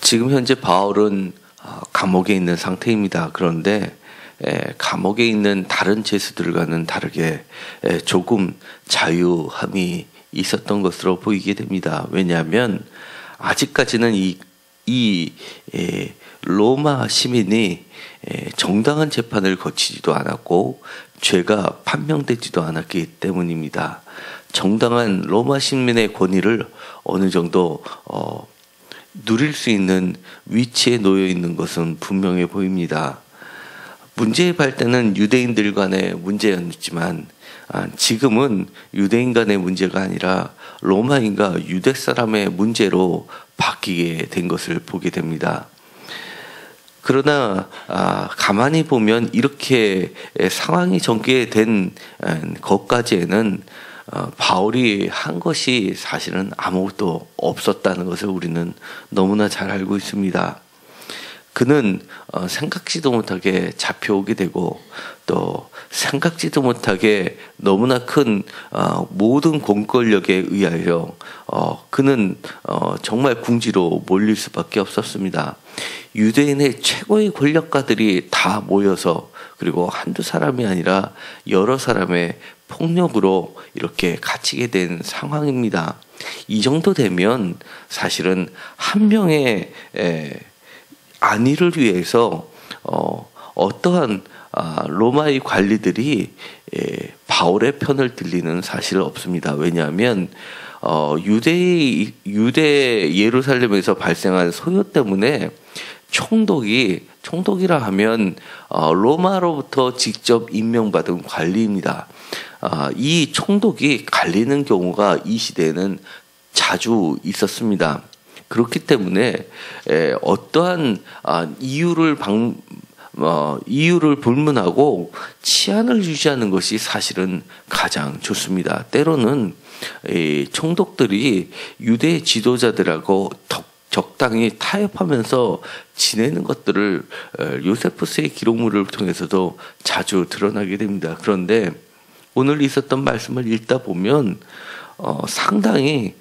지금 현재 바울은 감옥에 있는 상태입니다. 그런데 감옥에 있는 다른 죄수들과는 다르게 조금 자유함이 있었던 것으로 보이게 됩니다. 왜냐하면 아직까지는 이 로마 시민이 정당한 재판을 거치지도 않았고 죄가 판명되지도 않았기 때문입니다. 정당한 로마 시민의 권위를 어느 정도 누릴 수 있는 위치에 놓여 있는 것은 분명해 보입니다. 문제의 발단은 유대인들 간의 문제였지만 지금은 유대인 간의 문제가 아니라 로마인과 유대 사람의 문제로 바뀌게 된 것을 보게 됩니다. 그러나 가만히 보면 이렇게 상황이 전개된 것까지에는 바울이 한 것이 사실은 아무것도 없었다는 것을 우리는 너무나 잘 알고 있습니다. 그는 생각지도 못하게 잡혀오게 되고 또 생각지도 못하게 너무나 큰 모든 공권력에 의하여 그는 정말 궁지로 몰릴 수밖에 없었습니다. 유대인의 최고의 권력가들이 다 모여서 그리고 한두 사람이 아니라 여러 사람의 폭력으로 이렇게 갇히게 된 상황입니다. 이 정도 되면 사실은 한 명의 안위를 위해서 어떠한 로마의 관리들이 바울의 편을 들리는 사실은 없습니다. 왜냐하면 유대 예루살렘에서 발생한 소요 때문에 총독이라 하면 로마로부터 직접 임명받은 관리입니다. 이 총독이 갈리는 경우가 이 시대에는 자주 있었습니다. 그렇기 때문에 어떠한 이유를 불문하고 치안을 유지하는 것이 사실은 가장 좋습니다. 때로는 총독들이 유대 지도자들하고 적당히 타협하면서 지내는 것들을 요세푸스의 기록물을 통해서도 자주 드러나게 됩니다. 그런데 오늘 있었던 말씀을 읽다 보면 상당히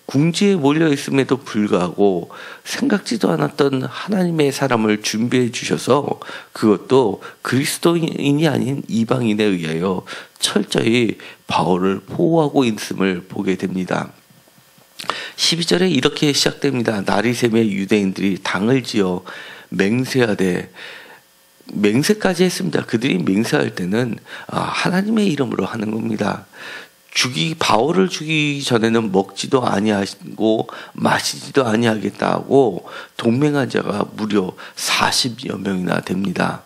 궁지에 몰려 있음에도 불구하고 생각지도 않았던 하나님의 사람을 준비해 주셔서 그것도 그리스도인이 아닌 이방인에 의하여 철저히 바울을 보호하고 있음을 보게 됩니다. 12절에 이렇게 시작됩니다. 날이 새며 유대인들이 당을 지어 맹세하되, 맹세까지 했습니다. 그들이 맹세할 때는 하나님의 이름으로 하는 겁니다. 바울을 죽이기 전에는 먹지도 아니하고 마시지도 아니하겠다고 동맹한 자가 무려 40여 명이나 됩니다.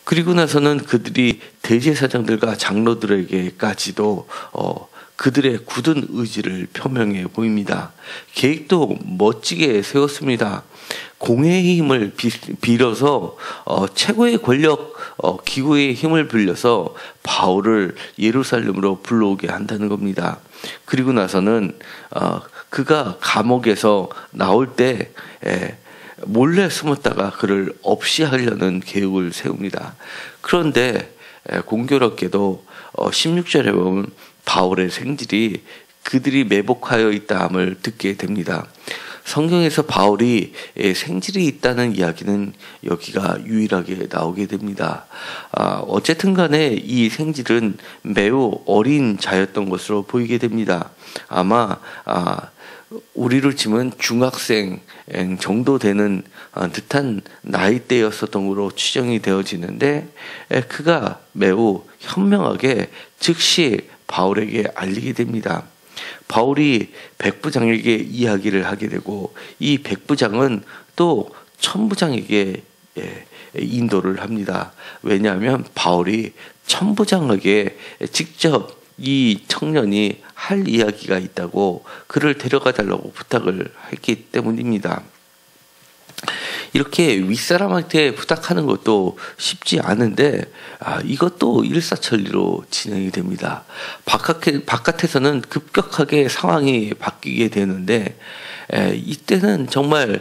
그리고 나서는 그들이 대제사장들과 장로들에게까지도 그들의 굳은 의지를 표명해 보입니다. 계획도 멋지게 세웠습니다. 공회의 힘을 빌어서 최고의 권력 기구의 힘을 빌려서 바울을 예루살렘으로 불러오게 한다는 겁니다. 그리고 나서는 그가 감옥에서 나올 때 몰래 숨었다가 그를 없이 하려는 계획을 세웁니다. 그런데 공교롭게도 16절에 보면 바울의 생질이 그들이 매복하여 있다함을 듣게 됩니다. 성경에서 바울이 생질이 있다는 이야기는 여기가 유일하게 나오게 됩니다. 어쨌든 간에 이 생질은 매우 어린 자였던 것으로 보이게 됩니다. 아마 우리로 치면 중학생 정도 되는 듯한 나이대였었던 것으로 추정이 되어지는데 그가 매우 현명하게 즉시 바울에게 알리게 됩니다. 바울이 백부장에게 이야기를 하게 되고 이 백부장은 또 천부장에게 인도를 합니다. 왜냐하면 바울이 천부장에게 직접 이 청년이 할 이야기가 있다고 그를 데려가 달라고 부탁을 했기 때문입니다. 이렇게 윗사람한테 부탁하는 것도 쉽지 않은데 이것도 일사천리로 진행이 됩니다. 바깥에서는 급격하게 상황이 바뀌게 되는데 이때는 정말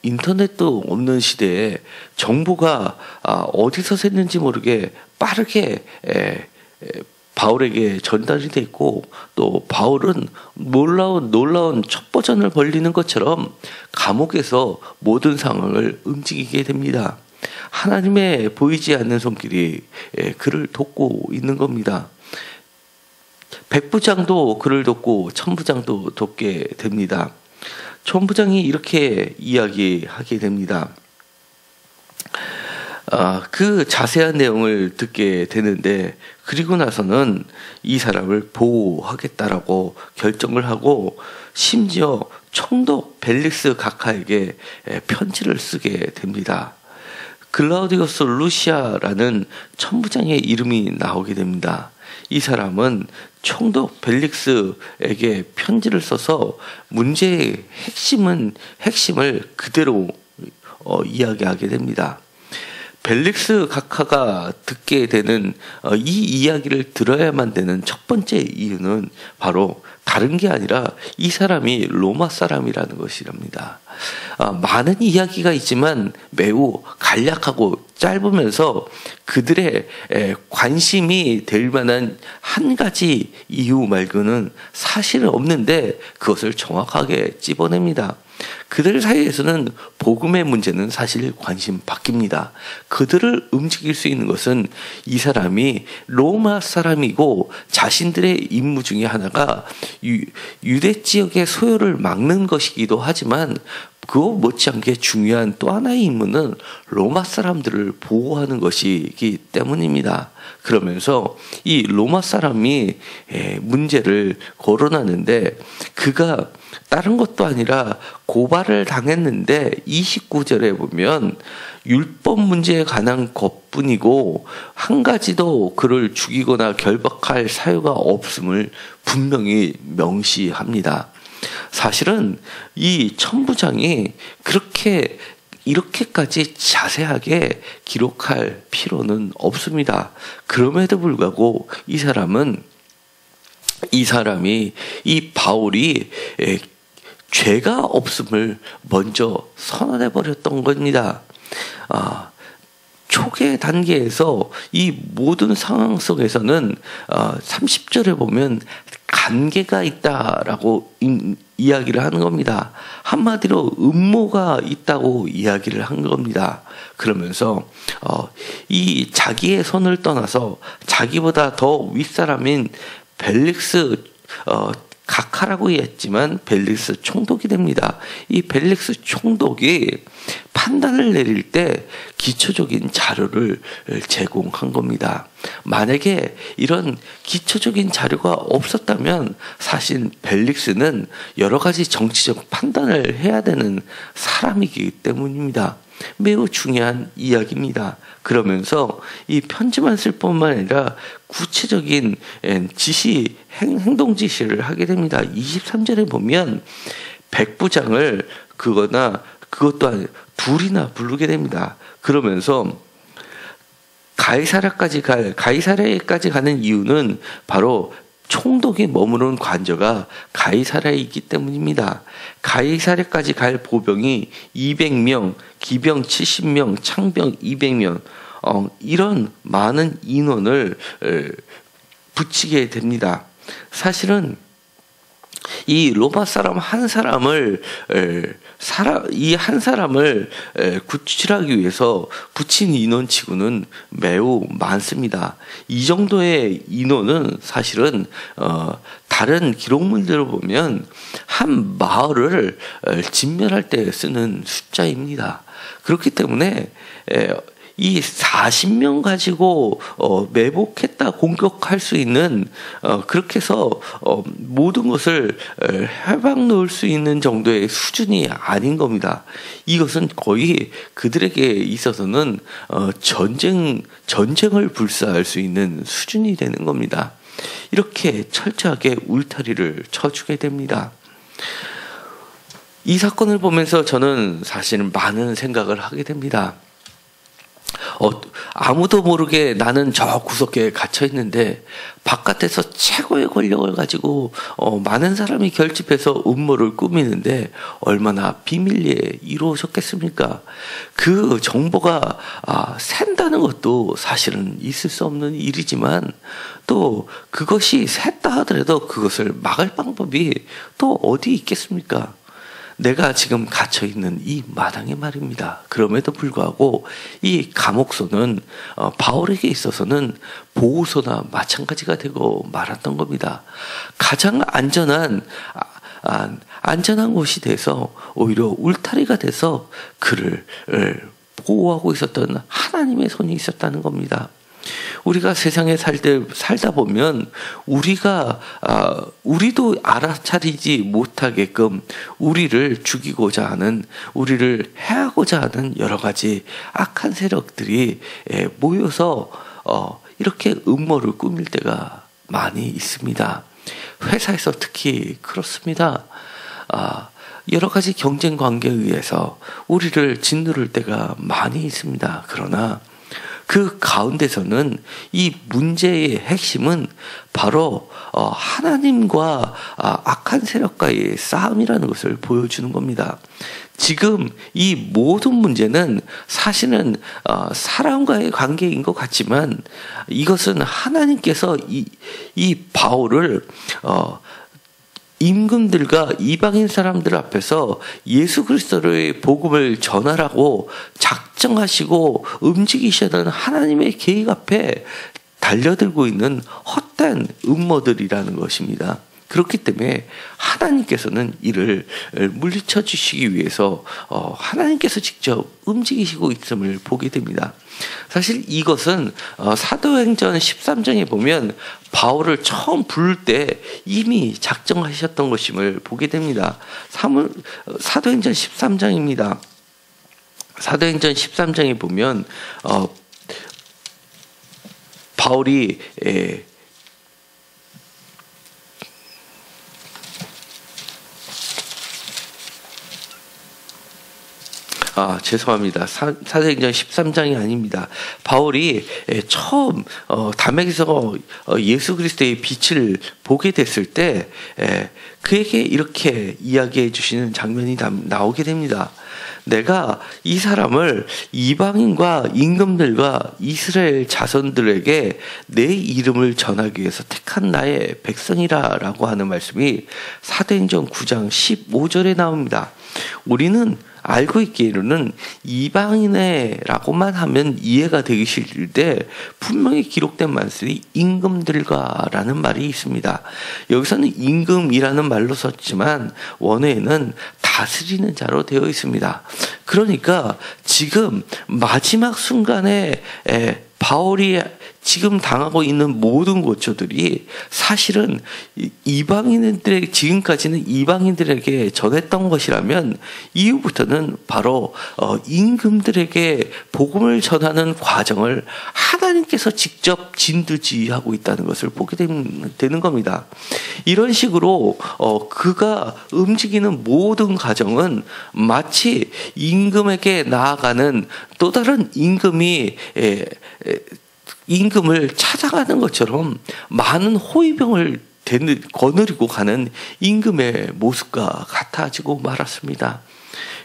인터넷도 없는 시대에 정보가 어디서 샜는지 모르게 빠르게 바울에게 전달이 됐고 또 바울은 놀라운 첫 버전을 벌리는 것처럼 감옥에서 모든 상황을 움직이게 됩니다. 하나님의 보이지 않는 손길이 그를 돕고 있는 겁니다. 백부장도 그를 돕고 천부장도 돕게 됩니다. 천부장이 이렇게 이야기하게 됩니다. 그 자세한 내용을 듣게 되는데 그리고 나서는 이 사람을 보호하겠다라고 결정을 하고 심지어 총독 벨릭스 각하에게 편지를 쓰게 됩니다. 글라우디우스 루시아라는 천부장의 이름이 나오게 됩니다. 이 사람은 총독 벨릭스에게 편지를 써서 문제의 핵심을 그대로 이야기하게 됩니다. 벨릭스 각하가 듣게 되는 이 이야기를 들어야만 되는 첫 번째 이유는 바로 다른 게 아니라 이 사람이 로마 사람이라는 것이랍니다. 많은 이야기가 있지만 매우 간략하고 짧으면서 그들의 관심이 될 만한 한 가지 이유 말고는 사실은 없는데 그것을 정확하게 찝어냅니다. 그들 사이에서는 복음의 문제는 사실 관심 바뀝니다. 그들을 움직일 수 있는 것은 이 사람이 로마 사람이고 자신들의 임무 중에 하나가 유대 지역의 소요를 막는 것이기도 하지만 그거 못지않게 중요한 또 하나의 임무는 로마 사람들을 보호하는 것이기 때문입니다. 그러면서 이 로마 사람이 문제를 거론하는데 그가 다른 것도 아니라 고발을 당했는데 29절에 보면 율법 문제에 관한 것뿐이고 한 가지도 그를 죽이거나 결박할 사유가 없음을 분명히 명시합니다. 사실은 이 천부장이 이렇게까지 자세하게 기록할 필요는 없습니다. 그럼에도 불구하고 이 사람이 이 바울이 죄가 없음을 먼저 선언해 버렸던 겁니다. 초기 단계에서 이 모든 상황 속에서는 30절에 보면 관계가 있다라고 이야기를 하는 겁니다. 한마디로 음모가 있다고 이야기를 한 겁니다. 그러면서 이 자기의 손을 떠나서 자기보다 더 윗사람인 벨릭스 각하라고 했지만 벨릭스 총독이 됩니다. 이 벨릭스 총독이 판단을 내릴 때 기초적인 자료를 제공한 겁니다. 만약에 이런 기초적인 자료가 없었다면 사실 벨릭스는 여러 가지 정치적 판단을 해야 되는 사람이기 때문입니다. 매우 중요한 이야기입니다. 그러면서 이 편지만 쓸 뿐만 아니라 구체적인 행동 지시를 하게 됩니다. 23절에 보면 백부장을 그것도 아니라 둘이나 부르게 됩니다. 그러면서 가이사랴까지 가는 이유는 바로 총독이 머무른 관저가 가이사랴에 있기 때문입니다. 가이사랴까지 갈 보병이 200명, 기병 70명, 창병 200명, 이런 많은 인원을 붙이게 됩니다. 사실은 이 로마 사람 한 사람을 구출하기 위해서 붙인 인원치고는 매우 많습니다. 이 정도의 인원은 사실은 다른 기록물들을 보면 한 마을을 진멸할 때 쓰는 숫자입니다. 그렇기 때문에 이 40명 가지고 매복했다 공격할 수 있는 그렇게 해서 모든 것을 해방 놓을 수 있는 정도의 수준이 아닌 겁니다. 이것은 거의 그들에게 있어서는 전쟁을 불사할 수 있는 수준이 되는 겁니다. 이렇게 철저하게 울타리를 쳐주게 됩니다. 이 사건을 보면서 저는 사실은 많은 생각을 하게 됩니다. 어, 아무도 모르게 나는 저 구석에 갇혀 있는데 바깥에서 최고의 권력을 가지고 많은 사람이 결집해서 음모를 꾸미는데 얼마나 비밀리에 이루어졌겠습니까? 그 정보가 샌다는 것도 사실은 있을 수 없는 일이지만 또 그것이 샜다 하더라도 그것을 막을 방법이 또 어디 있겠습니까? 내가 지금 갇혀 있는 이 마당에 말입니다. 그럼에도 불구하고 이 감옥소는 바울에게 있어서는 보호소나 마찬가지가 되고 말았던 겁니다. 가장 안전한 곳이 돼서 오히려 울타리가 돼서 그를 보호하고 있었던 하나님의 손이 있었다는 겁니다. 우리가 세상에 살다 보면 우리도 알아차리지 못하게끔 우리를 죽이고자 하는, 우리를 해하고자 하는 여러 가지 악한 세력들이 모여서 이렇게 음모를 꾸밀 때가 많이 있습니다. 회사에서 특히 그렇습니다. 여러 가지 경쟁 관계에 의해서 우리를 짓누를 때가 많이 있습니다. 그러나 그 가운데서는 이 문제의 핵심은 바로 하나님과 악한 세력과의 싸움이라는 것을 보여주는 겁니다. 지금 이 모든 문제는 사실은 사람과의 관계인 것 같지만 이것은 하나님께서 이 바울을 임금들과 이방인 사람들 앞에서 예수 그리스도의 복음을 전하라고 작정하시고 움직이시던 하나님의 계획 앞에 달려들고 있는 헛된 음모들이라는 것입니다. 그렇기 때문에 하나님께서는 이를 물리쳐 주시기 위해서 하나님께서 직접 움직이시고 있음을 보게 됩니다. 사실 이것은 사도행전 13장에 보면 바울을 처음 부를 때 이미 작정하셨던 것임을 보게 됩니다. 사도행전 13장입니다. 사도행전 13장에 보면 바울이 죄송합니다. 사도행전 13장이 아닙니다. 바울이 처음 담에게서 예수 그리스도의 빛을 보게 됐을 때 그에게 이렇게 이야기해 주시는 장면이 나오게 됩니다. 내가 이 사람을 이방인과 임금들과 이스라엘 자손들에게 내 이름을 전하기 위해서 택한 나의 백성이라라고 하는 말씀이 사도행전 9장 15절에 나옵니다. 우리는 알고 있기로는 이방인이라고만 하면 이해가 되기 싫을 때 분명히 기록된 말씀이 임금들과라는 말이 있습니다. 여기서는 임금이라는 말로 썼지만 원어에는 다스리는 자로 되어 있습니다. 그러니까 지금 마지막 순간에 바울이 지금 당하고 있는 모든 고초들이 사실은 이방인들에게, 지금까지는 이방인들에게 전했던 것이라면 이후부터는 바로 임금들에게 복음을 전하는 과정을 하나님께서 직접 진두지휘하고 있다는 것을 보게 되는 겁니다. 이런 식으로 그가 움직이는 모든 과정은 마치 임금에게 나아가는 또 다른 임금을 찾아가는 것처럼 많은 호위병을 거느리고 가는 임금의 모습과 같아지고 말았습니다.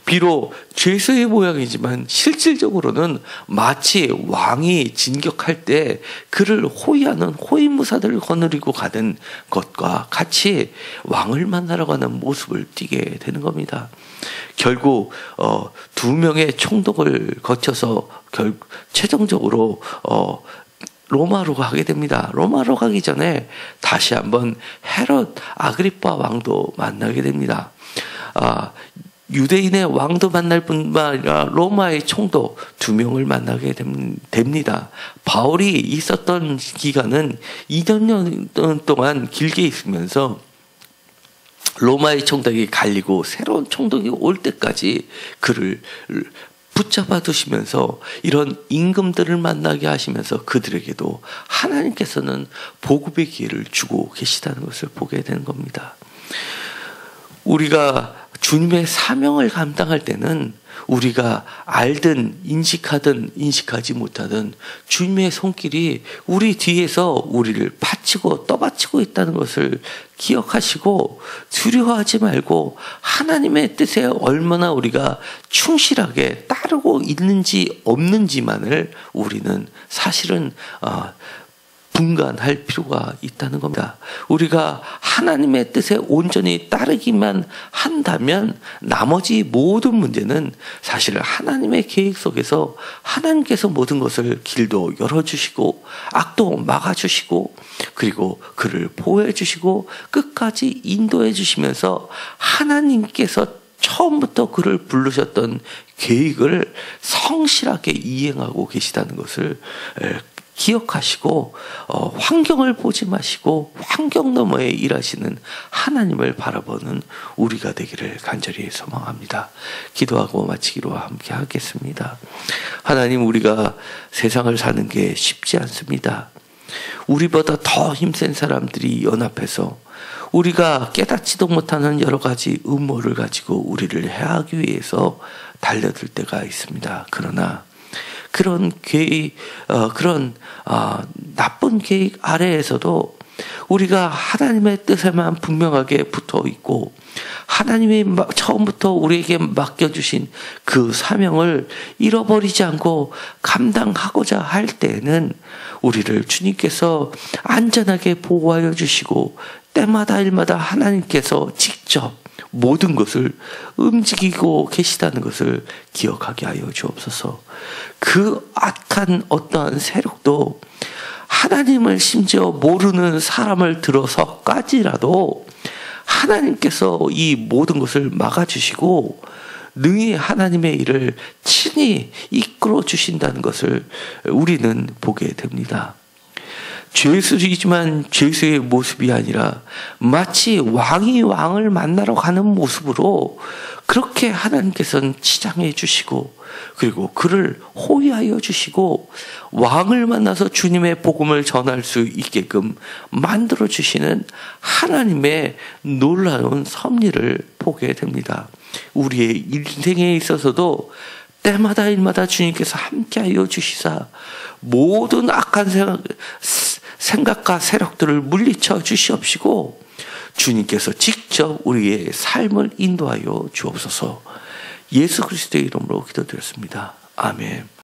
비록 죄수의 모양이지만 실질적으로는 마치 왕이 진격할 때 그를 호위하는 호위무사들을 거느리고 가는 것과 같이 왕을 만나러 가는 모습을 띠게 되는 겁니다. 결국 2명의 총독을 거쳐서 최종적으로 로마로 가게 됩니다. 로마로 가기 전에 다시 한번 헤롯 아그리파 왕도 만나게 됩니다. 유대인의 왕도 만날 뿐만 아니라 로마의 총독 2명을 만나게 됩니다. 바울이 있었던 기간은 2년 동안 길게 있으면서 로마의 총독이 갈리고 새로운 총독이 올 때까지 그를 붙잡아 두시면서 이런 임금들을 만나게 하시면서 그들에게도 하나님께서는 복음의 기회를 주고 계시다는 것을 보게 되는 겁니다. 우리가 주님의 사명을 감당할 때는 우리가 알든 인식하든 인식하지 못하든 주님의 손길이 우리 뒤에서 우리를 바치고 떠받치고 있다는 것을 기억하시고 두려워하지 말고 하나님의 뜻에 얼마나 우리가 충실하게 따르고 있는지 없는지만을 우리는 사실은 분간할 필요가 있다는 겁니다. 우리가 하나님의 뜻에 온전히 따르기만 한다면 나머지 모든 문제는 사실 하나님의 계획 속에서 하나님께서 모든 것을 길도 열어주시고 악도 막아주시고 그리고 그를 보호해 주시고 끝까지 인도해 주시면서 하나님께서 처음부터 그를 부르셨던 계획을 성실하게 이행하고 계시다는 것을 기억하시고 환경을 보지 마시고 환경 너머에 일하시는 하나님을 바라보는 우리가 되기를 간절히 소망합니다. 기도하고 마치기로 함께 하겠습니다. 하나님, 우리가 세상을 사는 게 쉽지 않습니다. 우리보다 더 힘센 사람들이 연합해서 우리가 깨닫지도 못하는 여러 가지 음모를 가지고 우리를 해하기 위해서 달려들 때가 있습니다. 그러나 그런 계획, 나쁜 계획 아래에서도 우리가 하나님의 뜻에만 분명하게 붙어 있고 하나님이 처음부터 우리에게 맡겨주신 그 사명을 잃어버리지 않고 감당하고자 할 때에는 우리를 주님께서 안전하게 보호하여 주시고 때마다 일마다 하나님께서 직접 모든 것을 움직이고 계시다는 것을 기억하게 하여 주옵소서. 그 악한 어떠한 세력도 하나님을 심지어 모르는 사람을 들어서까지라도 하나님께서 이 모든 것을 막아주시고 능히 하나님의 일을 친히 이끌어 주신다는 것을 우리는 보게 됩니다. 죄수이지만 죄수의 모습이 아니라 마치 왕이 왕을 만나러 가는 모습으로 그렇게 하나님께서는 치장해 주시고 그리고 그를 호위하여 주시고 왕을 만나서 주님의 복음을 전할 수 있게끔 만들어 주시는 하나님의 놀라운 섭리를 보게 됩니다. 우리의 인생에 있어서도 때마다 일마다 주님께서 함께하여 주시사 모든 악한 생각과 세력들을 물리쳐 주시옵시고 주님께서 직접 우리의 삶을 인도하여 주옵소서. 예수 그리스도의 이름으로 기도드렸습니다. 아멘.